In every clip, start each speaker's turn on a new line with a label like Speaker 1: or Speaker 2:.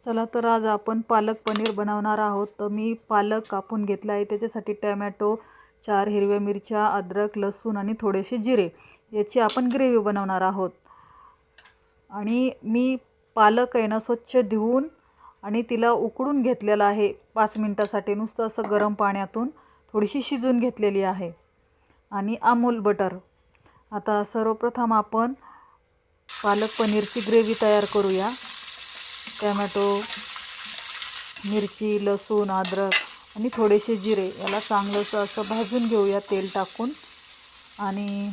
Speaker 1: चला तर आज आपण पालक पनीर बनवणार आहोत। तर मी पालक कापून घेतला आहे, त्याच्यासाठी टोमॅटो, 4 हिरव्या मिरच्या, अद्रक, लसूण आणि थोडेसे जिरे याची आपण ग्रेव्ही बनवणार आहोत। आणि मी पालक आहे ना स्वच्छ धुवून आणि तिला उकडून घेतलेला आहे 5 मिनिटासाठी, नुसतं असं गरम पाण्यातून थोडीशी शिजून घेतलेली आहे। आणि अमूल बटर। आता सर्वप्रथम आपण पालक पनीरची ग्रेव्ही तयार करूया। टोमॅटो, मिरची, लसूण, अद्रक आणि थोडेसे जिरे याला चांगलंसं असं भाजून घेऊया तेल टाकून। आणि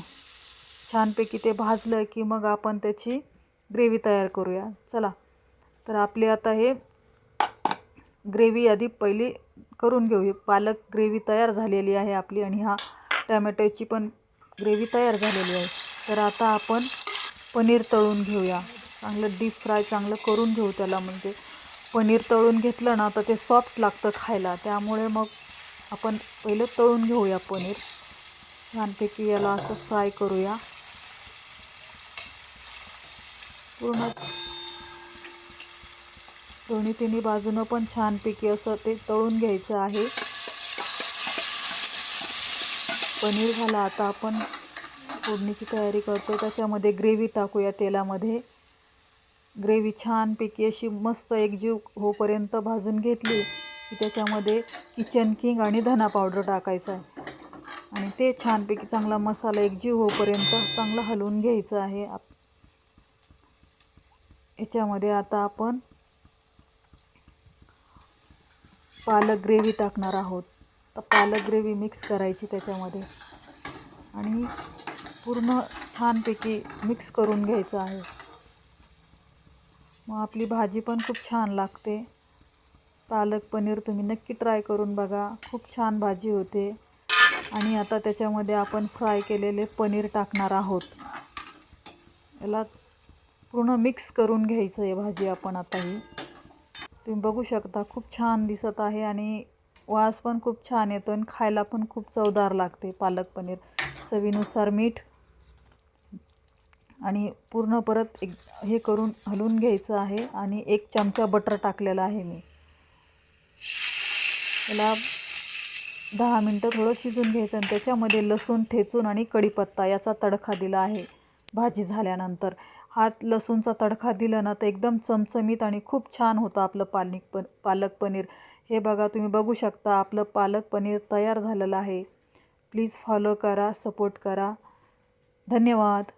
Speaker 1: छानपैकी ते भाजलं की मग आपण त्याची ग्रेव्ही तयार करूया। चला तर आपली आता हे ग्रेव्ही आधी पहिली करून घेऊया। पालक ग्रेव्ही तयार झालेली आहे आपली आणि हा टोमॅटोची पण ग्रेव्ही तयार झालेली आहे। तर आता आपण पनीर तळून घेऊया, चांगलं डीप फ्राय चांगलं करून घेऊ त्याला। म्हणजे पनीर तळून घेतलं ना तर ते सॉफ्ट लागतं खायला, त्यामुळे मग आपण पहिलं तळून घेऊया पनीर छानपैकी। याला असं फ्राय करूया पूर्ण, दोन्ही तिन्ही बाजूनं पण छानपैकी असं ते तळून घ्यायचं आहे। पनीर झाला, आता आपण फोडणीची तयारी करतो। त्याच्यामध्ये ग्रेव्ही टाकूया तेलामध्ये। ग्रेव्ही छानपैकी अशी मस्त एकजीव होईपर्यंत भाजून घेतली की त्याच्यामध्ये किचन किंग आणि धना पावडर टाकायचं आहे आणि ते छानपैकी चांगला मसाला एकजीव होईपर्यंत चांगलं हलवून घ्यायचं आहे। याच्यामध्ये आता आपण पालक ग्रेव्ही टाकणार आहोत। तर पालक ग्रेव्ही मिक्स करायची त्याच्यामध्ये आणि पूर्ण छानपैकी मिक्स करून घ्यायचं आहे। मग आपली भाजी पण खूप छान लागते। पालक पनीर तुम्ही नक्की ट्राय करून बघा, खूप छान भाजी होते। आणि आता त्याच्यामध्ये आपण फ्राय केलेले पनीर टाकणार आहोत। याला पूर्ण मिक्स करून घ्यायचं आहे भाजी आपण आता ही। तुम्ही बघू शकता खूप छान दिसत आहे आणि वास पण खूप छान येतो आणि खायला पण खूप चवदार लागते पालक पनीर। चवीनुसार मीठ आणि पूर्ण परत एक हे करून हलवून घ्यायचं आहे। आणि 1 चमचा बटर टाकलेला आहे मी। याला 10 मिनटं थोडं शिजून घ्यायचं आणि त्याच्यामध्ये लसूण ठेचून आणि कढीपत्ता याचा तडका दिला आहे भाजी झाल्यानंतर। हा लसूणचा तडका दिला ना तर एकदम चमचमीत आणि खूप छान होतं आपलं पालक पनीर। हे बघा, तुम्ही बघू शकता आपलं पालक पनीर तयार झालेलं आहे। प्लीज फॉलो करा, सपोर्ट करा। धन्यवाद।